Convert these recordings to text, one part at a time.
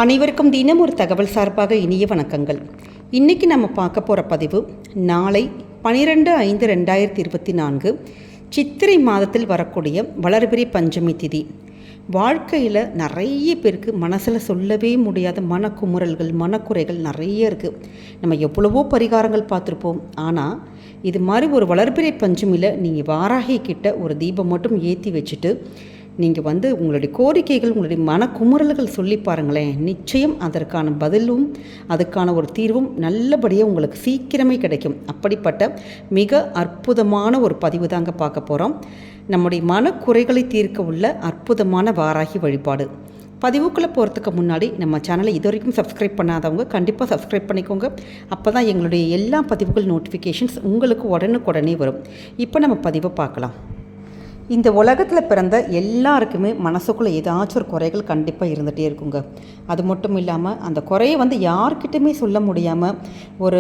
அனைவருக்கும் தினம் ஒரு தகவல் சார்பாக இனிய வணக்கங்கள். இன்றைக்கி நம்ம பார்க்க போகிற பதிவு நாளை 12/5/2024 சித்திரை மாதத்தில் வரக்கூடிய வளர்பிறை பஞ்சமி திதி. வாழ்க்கையில் நிறைய பேருக்கு மனசில் சொல்லவே முடியாத மனக்குமுறல்கள் மனக்குறைகள் நிறைய இருக்குது. நம்ம எவ்வளவோ பரிகாரங்கள் பார்த்துருப்போம். ஆனால் இது மாதிரி ஒரு வளர்பிறை பஞ்சமியில் நீங்கள் வாராகி கிட்ட ஒரு தீபம் மட்டும் ஏற்றி வச்சுட்டு நீங்கள் உங்களுடைய கோரிக்கைகள் உங்களுடைய மனக்குமுறல்கள் சொல்லி பாருங்களேன். நிச்சயம் அதற்கான பதிலும் அதுக்கான ஒரு தீர்வும் நல்லபடியாக உங்களுக்கு சீக்கிரமே கிடைக்கும். அப்படிப்பட்ட மிக அற்புதமான ஒரு பதிவு தாங்க பார்க்க போகிறோம். நம்முடைய மனக்குறைகளை தீர்க்க உள்ள அற்புதமான வாராகி வழிபாடு. பதிவுக்குள்ளே போகிறதுக்கு முன்னாடி நம்ம சேனலை இது வரைக்கும் சப்ஸ்கிரைப் பண்ணாதவங்க கண்டிப்பாக சப்ஸ்கிரைப் பண்ணிக்கோங்க. அப்போ தான் எங்களுடைய எல்லா பதிவுகள் நோட்டிஃபிகேஷன்ஸ் உங்களுக்கு உடனுக்குடனே வரும். இப்போ நம்ம பதிவை பார்க்கலாம். இந்த உலகத்தில் பிறந்த எல்லாருக்குமே மனசுக்குள்ளே ஏதாச்சும் ஒரு குறைகள் கண்டிப்பாக இருந்துகிட்டே இருக்குங்க. அது மட்டும் இல்லாமல் அந்த குறையை யார்கிட்டையுமே சொல்ல முடியாமல் ஒரு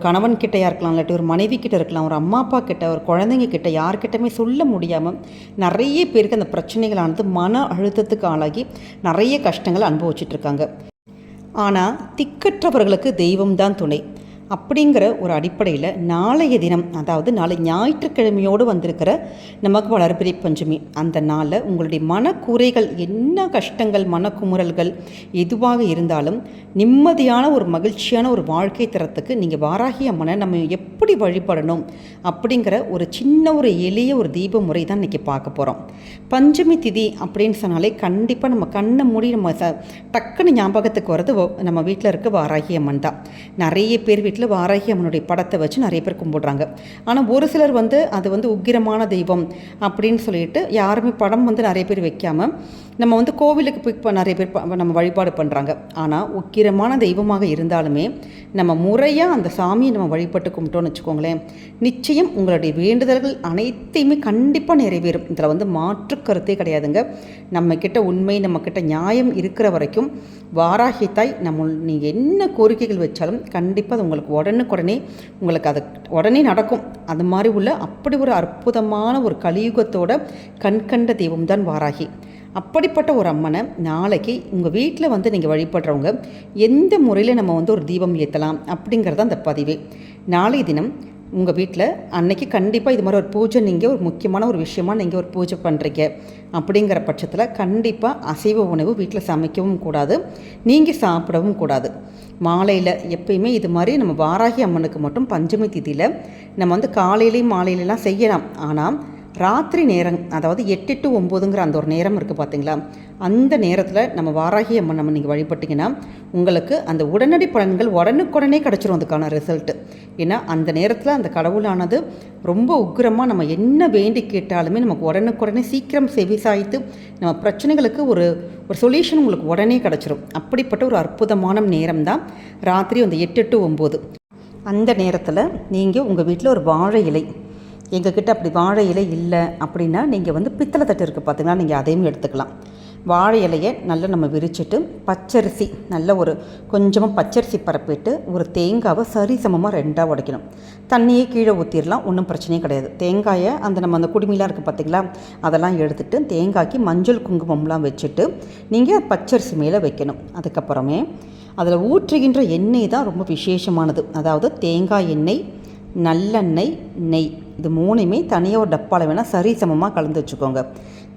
கணவன்கிட்டையாக இருக்கலாம், இல்லாட்டி ஒரு மனைவி கிட்ட இருக்கலாம், ஒரு அம்மா அப்பா கிட்ட, ஒரு குழந்தைங்க கிட்ட யார்கிட்டையுமே சொல்ல முடியாமல் நிறைய பேருக்கு அந்த பிரச்சனைகளானது மன அழுத்தத்துக்கு ஆளாகி நிறைய கஷ்டங்கள் அனுபவிச்சுட்ருக்காங்க. ஆனால் திக்கற்றவர்களுக்கு தெய்வம்தான் துணை அப்படிங்கிற ஒரு அடிப்படையில் நாளைய தினம், அதாவது நாளை ஞாயிற்றுக்கிழமையோடு வந்திருக்கிற நமக்கு வளர்பிறை பஞ்சமி, அந்த நாளில் உங்களுடைய மனக்குறைகள் என்ன கஷ்டங்கள் மனக்குமுறல்கள் எதுவாக இருந்தாலும் நிம்மதியான ஒரு மகிழ்ச்சியான ஒரு வாழ்க்கை தரத்துக்கு நீங்கள் வாராகி அம்மனை நம்ம எப்படி வழிபடணும் அப்படிங்கிற ஒரு சின்ன ஒரு எளிய ஒரு தீப முறை தான் இன்றைக்கி பார்க்க போகிறோம். பஞ்சமி திதி அப்படின்னு சொன்னாலே கண்டிப்பாக நம்ம கண்ணை மூடி நம்ம டக்குன்னு ஞாபகத்துக்கு வர்றது நம்ம வீட்டில் இருக்க வாராகி அம்மன் தான். நிறைய பேர் வீட்டில் வாராகி அம்மனுடைய படத்தை வச்சு நிறைய பேர் கும்பிடுறாங்க. ஆனால் ஒரு சிலர் அது உக்கிரமான தெய்வம் அப்படின்னு சொல்லிட்டு யாருமே படம் நிறைய பேர் வைக்காமல் நம்ம கோவிலுக்கு போய் நிறைய பேர் நம்ம வழிபாடு பண்ணுறாங்க. ஆனால் உக்கிரமான தெய்வமாக இருந்தாலுமே நம்ம முறையாக அந்த சாமியை நம்ம வழிபட்டு கும்பிட்டோன்னு வச்சுக்கோங்களேன், நிச்சயம் உங்களுடைய வேண்டுதல்கள் அனைத்தையுமே கண்டிப்பாக நிறைவேறும். இதில் மாற்று கருத்தே கிடையாதுங்க. நம்மக்கிட்ட உண்மை நம்மக்கிட்ட நியாயம் இருக்கிற வரைக்கும் வாராகி தாய் நீங்கள் என்ன கோரிக்கைகள் வச்சாலும் கண்டிப்பாக அது உங்களுக்கு உடனுக்குடனே அது உடனே நடக்கும். அது மாதிரி உள்ள அப்படி ஒரு அற்புதமான ஒரு கலியுகத்தோட கண்கண்ட தெய்வம் தான் வாராகி. அப்படிப்பட்ட ஒரு அம்மனை நாளைக்கு உங்கள் வீட்டில் நீங்கள் வழிபடுறவங்க எந்த முறையில் நம்ம ஒரு தீபம் ஏற்றலாம் அப்படிங்கிறத அந்த பதிவு. நாளைய தினம் உங்கள் வீட்டில் அன்னைக்கு கண்டிப்பாக இது மாதிரி ஒரு பூஜை நீங்கள் ஒரு முக்கியமான ஒரு விஷயமாக நீங்கள் ஒரு பூஜை பண்ணுறீங்க அப்படிங்கிற பட்சத்தில் கண்டிப்பாக அசைவ உணவு வீட்டில் சமைக்கவும் கூடாது, நீங்கள் சாப்பிடவும் கூடாது. மாலையில் எப்பயுமே இது மாதிரி நம்ம வாராகி அம்மனுக்கு மட்டும் பஞ்சமி திதியில் நம்ம காலையிலையும் மாலையிலலாம் செய்யலாம். ஆனால் ராத்திரி நேரம், அதாவது 8 to 9ங்கிற அந்த ஒரு நேரம் இருக்குது பார்த்தீங்களா, அந்த நேரத்தில் நம்ம வாராகி அம்மன் நம்ம நீங்கள் வழிபட்டிங்கன்னா உங்களுக்கு அந்த உடனடி பலன்கள் உடனுக்குடனே கிடச்சிரும். அதுக்கான ரிசல்ட்டு. ஏன்னா அந்த நேரத்தில் அந்த கடவுளானது ரொம்ப உக்கிரமாக நம்ம என்ன வேண்டி கேட்டாலுமே நமக்கு உடனுக்குடனே சீக்கிரம் செவிசாய்த்து நம்ம பிரச்சனைகளுக்கு ஒரு சொல்யூஷன் உங்களுக்கு உடனே கிடச்சிரும். அப்படிப்பட்ட ஒரு அற்புதமான நேரம் தான் ராத்திரி 8 to 9. அந்த நேரத்தில் நீங்கள் உங்கள் வீட்டில் ஒரு வாழை இலை, எங்ககிட்ட அப்படி வாழை இலை இல்லை அப்படின்னா நீங்கள் பித்தளை தட்டு இருக்குது பார்த்தீங்கன்னா நீங்கள் அதையும் எடுத்துக்கலாம். வாழை இலையை நல்லா நம்ம விரிச்சிட்டு பச்சரிசி நல்ல ஒரு கொஞ்சமாக பச்சரிசி பரப்பிட்டு ஒரு தேங்காவை சரிசமமாக 2ஆக உடைக்கணும். தண்ணியே கீழே ஊற்றிடலாம், ஒன்றும் பிரச்சனையே கிடையாது. தேங்காயை நம்ம அந்த குடுமிலாம் இருக்குது பார்த்தீங்களா, அதெல்லாம் எடுத்துகிட்டு தேங்காய்க்கு மஞ்சள் குங்குமம்லாம் வச்சுட்டு நீங்கள் பச்சரிசி மேலே வைக்கணும். அதுக்கப்புறமே அதில் ஊற்றுகின்ற எண்ணெய் தான் ரொம்ப விசேஷமானது. அதாவது தேங்காய் எண்ணெய், நல்லெண்ணெய், நெய், இது மூணுமே தனியாக ஒரு டப்பாவில் வேணால் சரிசமமாக கலந்து வச்சுக்கோங்க.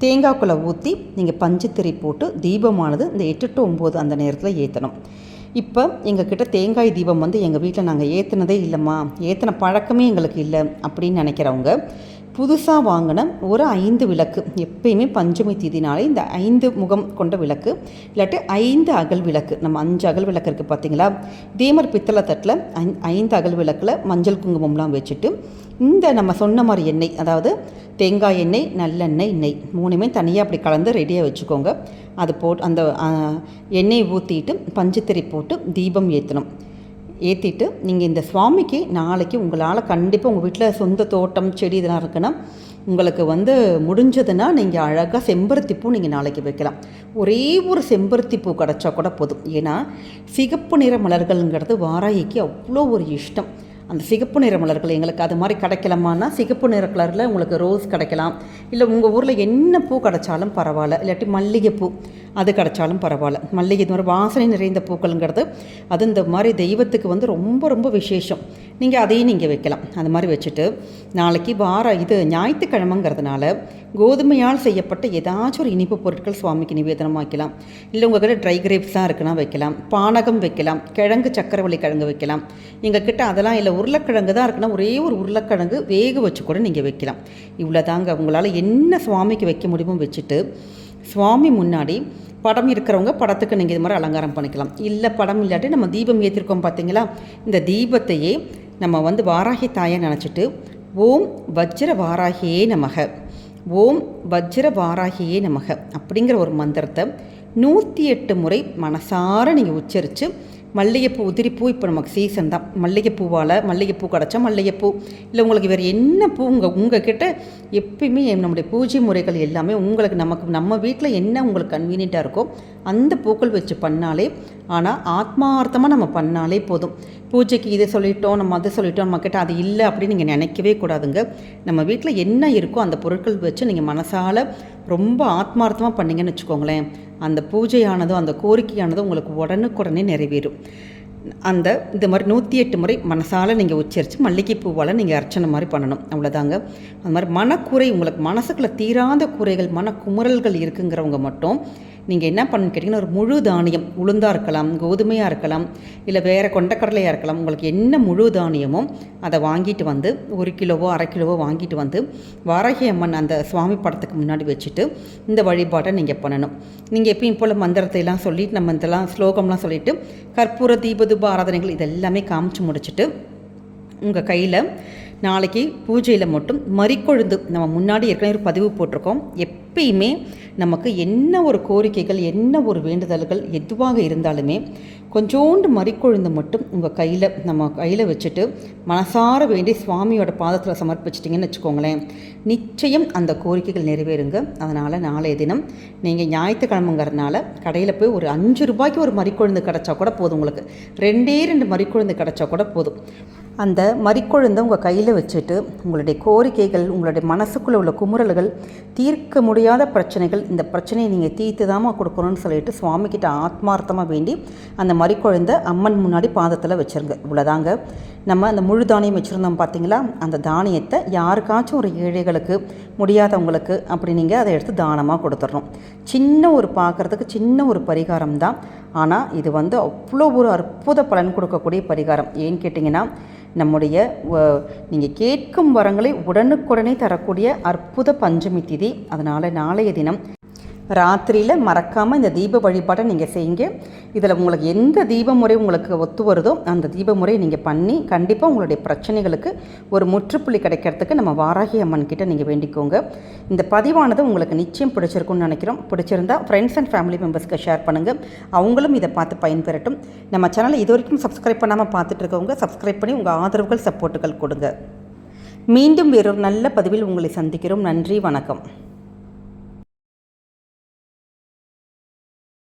தேங்காய்க்குள்ளே ஊற்றி நீங்கள் பஞ்சுத்திரை போட்டு தீபமானது இந்த 8 to 9 அந்த நேரத்தில் ஏற்றணும். இப்போ எங்ககிட்ட தேங்காய் தீபம் எங்கள் வீட்டில் நாங்கள் ஏற்றினதே இல்லைம்மா, ஏற்றின பழக்கமே எங்களுக்கு இல்லை அப்படின்னு நினைக்கிறவங்க புதுசாக வாங்கின ஒரு 5 விளக்கு, எப்பயுமே பஞ்சமி திதினாலே இந்த 5 முகம் கொண்ட விளக்கு இல்லாட்டி 5 அகல் விளக்கு, நம்ம 5 அகல் விளக்கு இருக்குது பார்த்தீங்களா, இதே மாதிரி பித்தளை தட்டில் 5 அகல் விளக்கில் மஞ்சள் குங்குமம்லாம் வச்சுட்டு இந்த நம்ம சொன்ன மாதிரி எண்ணெய், அதாவது தேங்காய் எண்ணெய், நல்லெண்ணெய், நெய் மூணுமே தனியாக அப்படி கலந்து ரெடியாக வச்சுக்கோங்க. அது போட்டு அந்த எண்ணெய் ஊற்றிட்டு பஞ்சுத்திரை போட்டு தீபம் ஏற்றணும். ஏற்றிட்டு நீங்கள் இந்த சுவாமிக்கு நாளைக்கு உங்களால் கண்டிப்பாக உங்கள் வீட்டில் சொந்த தோட்டம் செடி இதெல்லாம் இருக்குன்னா உங்களுக்கு முடிஞ்சதுன்னா நீங்கள் அழகாக செம்பருத்தி பூ நீங்கள் நாளைக்கு வைக்கலாம். ஒரே ஒரு செம்பருத்தி பூ கிடச்சா கூட போதும். ஏன்னா சிகப்பு நிற மலர்கள்ங்கிறது வாராகிக்கு அவ்வளோ ஒரு இஷ்டம். அந்த சிகப்பு நிற மலர்கள் எங்களுக்கு அது மாதிரி கிடைக்கலாமான்னா சிகப்பு நிற கலரில் உங்களுக்கு ரோஸ் கிடைக்கலாம். இல்லை உங்கள் ஊரில் என்ன பூ கிடைச்சாலும் பரவாயில்ல. இல்லாட்டி மல்லிகைப்பூ அது கிடைச்சாலும் பரவாயில்ல. மல்லிகை இது மாதிரி வாசனை நிறைந்த பூக்கள்ங்கிறது அது இந்த மாதிரி தெய்வத்துக்கு வந்து ரொம்ப ரொம்ப விசேஷம். நீங்கள் அதையும் நீங்கள் வைக்கலாம். அது மாதிரி வச்சுட்டு நாளைக்கு ஞாயிற்றுக்கிழமைங்கிறதுனால கோதுமையால் செய்யப்பட்ட ஏதாச்சும் ஒரு இனிப்பு பொருட்கள் சுவாமிக்கு நிவேதனம் வைக்கலாம். இல்லை உங்கள்கிட்ட ட்ரை கிரேப்ஸ் தான் இருக்குன்னா வைக்கலாம், பானகம் வைக்கலாம், கிழங்கு சக்கரவள்ளி கிழங்கு வைக்கலாம். எங்ககிட்ட அதெல்லாம் இல்லை, உருளைக்கிழங்கு தான் இருக்குன்னா ஒரே ஒரு உருளைக்கிழங்கு வேக வச்சு கூட நீங்கள் வைக்கலாம். இவ்வளோதாங்க. உங்களால் என்ன சுவாமிக்கு வைக்க முடியுமோ வச்சுட்டு சுவாமி முன்னாடி படம் இருக்கிறவங்க படத்துக்கு நீங்கள் இது மாதிரி அலங்காரம் பண்ணிக்கலாம். இல்லை படம் இல்லாட்டி நம்ம தீபம் ஏற்றிருக்கோம் பார்த்தீங்களா, இந்த தீபத்தையே நம்ம வந்து வாராகி தாயை நினச்சிட்டு ஓம் வஜ்ர வாராகியே நமக, ஓம் வஜ்ர வாராகியே நமக அப்படிங்கிற ஒரு மந்திரத்தை 108 முறை மனசார நீங்கள் உச்சரித்து மல்லிகைப்பூ உதிரிப்பூ இப்போ நமக்கு சீசன் தான். மல்லிகைப்பூ கிடச்சா மல்லிகைப்பூ, இல்லை உங்களுக்கு வேறு என்ன பூ உங்கள் கிட்ட எப்பயுமே நம்முடைய பூஜை முறைகள் எல்லாமே உங்களுக்கு நம்ம வீட்டில் என்ன உங்களுக்கு கன்வீனியண்ட்டாக இருக்கோ அந்த பூக்கள் வச்சு பண்ணாலே, ஆனால் ஆத்மார்த்தமாக நம்ம பண்ணாலே போதும். பூஜைக்கு இதை சொல்லிட்டோம், நம்ம அதை சொல்லிட்டோம், நம்மக்கிட்ட அது இல்லை அப்படின்னு நீங்கள் நினைக்கவே கூடாதுங்க. நம்ம வீட்டில் என்ன இருக்கோ அந்த பொருட்கள் வச்சு நீங்கள் மனசால் ரொம்ப ஆத்மார்த்தமாக பண்ணிங்கன்னு வச்சுக்கோங்களேன், அந்த பூஜையானதோ அந்த கோரிக்கையானதோ உங்களுக்கு உடனுக்குடனே நிறைவேறும். இந்த மாதிரி 108 முறை மனசால் நீங்கள் உச்சரித்து மல்லிகைப்பூவால் நீங்கள் அர்ச்சனை மாதிரி பண்ணணும். அவ்வளோதாங்க. அந்த மாதிரி மனக்குறை உங்களுக்கு மனசுக்குள்ளே தீராத குறைகள் மனக்குமுறல்கள் இருக்குங்கிறவங்க மட்டும் நீங்கள் என்ன பண்ணு கேட்டிங்கன்னா, ஒரு முழு தானியம் உளுந்தாக இருக்கலாம், கோதுமையாக இருக்கலாம், இல்லை வேறு கொண்டக்கடலையாக இருக்கலாம், உங்களுக்கு என்ன முழு தானியமோ அதை வாங்கிட்டு வந்து 1 கிலோவோ 1/2 கிலோவோ வாங்கிட்டு வந்து வாராகி அம்மன் அந்த சுவாமி படத்துக்கு முன்னாடி வச்சுட்டு இந்த வழிபாட்டை நீங்கள் பண்ணணும். நீங்கள் எப்பயும் போல் மந்திரத்தை எல்லாம் சொல்லிட்டு நம்ம இதெல்லாம் ஸ்லோகம்லாம் சொல்லிவிட்டு கற்பூர தீபதூப ஆராதனைகள் இதெல்லாமே காமிச்சு முடிச்சுட்டு உங்கள் கையில் நாளைக்கு பூஜையில் மட்டும் மறிக்கொழுந்து நம்ம முன்னாடி ஏற்கனவே ஒரு பதிவு போட்டிருக்கோம். எப்பயுமே நமக்கு என்ன ஒரு கோரிக்கைகள் என்ன ஒரு வேண்டுதல்கள் எதுவாக இருந்தாலுமே கொஞ்சோண்டு மறிக்கொழுந்து மட்டும் உங்கள் நம்ம கையில் வச்சுட்டு மனசார வேண்டி சுவாமியோட பாதத்தில் சமர்ப்பிச்சிட்டிங்கன்னு வச்சுக்கோங்களேன், நிச்சயம் அந்த கோரிக்கைகள் நிறைவேறுங்க. அதனால் நாளைய தினம் நீங்கள் ஞாயிற்றுக்கிழமைங்கிறதுனால கடையில் போய் ஒரு 5 ரூபாய்க்கு ஒரு மறிக்கொழுந்து கிடச்சா கூட போதும். உங்களுக்கு 2 மறிக்கொழுந்து கிடச்சா கூட போதும். அந்த மறிக்கொழுந்தை உங்கள் கையில் வச்சுட்டு உங்களுடைய கோரிக்கைகள் உங்களுடைய மனசுக்குள்ளே உள்ள குமுறல்கள் தீர்க்க முடியாத பிரச்சனைகள் இந்த பிரச்சனையை நீங்கள் தீர்த்து தாமா கொடுக்கணும்னு சொல்லிட்டு சுவாமிக்கிட்ட ஆத்மார்த்தமாக வேண்டி அந்த மறிக்கொழுந்தை அம்மன் முன்னாடி பாதத்தில் வச்சுருங்க. இவ்வளோதாங்க. நம்ம அந்த முழு தானியம் வச்சுருந்தோம் பார்த்தீங்களா, அந்த தானியத்தை யாருக்காச்சும் ஒரு ஏழைகளுக்கு முடியாதவங்களுக்கு அப்படி நீங்கள் அதை எடுத்து தானமாக கொடுத்துடணும். பார்க்குறதுக்கு சின்ன ஒரு பரிகாரம் தான், ஆனால் இது வந்து அவ்வளோ ஒரு அற்புத பலன் கொடுக்கக்கூடிய பரிகாரம். ஏன்னு கேட்டிங்கன்னா, நம்முடைய நீங்கள் கேட்கும் வரங்களை உடனுக்குடனே தரக்கூடிய அற்புத பஞ்சமி திதி. அதனால் நாளைய தினம் ராத்திரியில் மறக்காமல் இந்த தீப வழிபாட்டை நீங்கள் செய்யுங்க. இதில் உங்களுக்கு எந்த தீப முறை உங்களுக்கு ஒத்து வருதோ அந்த தீப முறையை நீங்கள் பண்ணி கண்டிப்பாக உங்களுடைய பிரச்சனைகளுக்கு ஒரு முற்றுப்புள்ளி கிடைக்கிறதுக்கு நம்ம வாராகி அம்மன் கிட்ட நீங்கள் வேண்டிக்கோங்க. இந்த பதிவானது உங்களுக்கு நிச்சயம் பிடிச்சிருக்குன்னு நினைக்கிறோம். பிடிச்சிருந்தால் ஃப்ரெண்ட்ஸ் அண்ட் ஃபேமிலி மெம்பர்ஸ்க்கு ஷேர் பண்ணுங்கள், அவங்களும் இதை பார்த்து பயன்பெறட்டும். நம்ம சேனலை இது வரைக்கும் சப்ஸ்கிரைப் பண்ணாமல் பார்த்துட்டு இருக்கவங்க சப்ஸ்கிரைப் பண்ணி உங்கள் ஆதரவுகள் சப்போர்ட்டுகள் கொடுங்க. மீண்டும் வேறொரு நல்ல பதிவில் உங்களை சந்திக்கிறோம். நன்றி, வணக்கம்.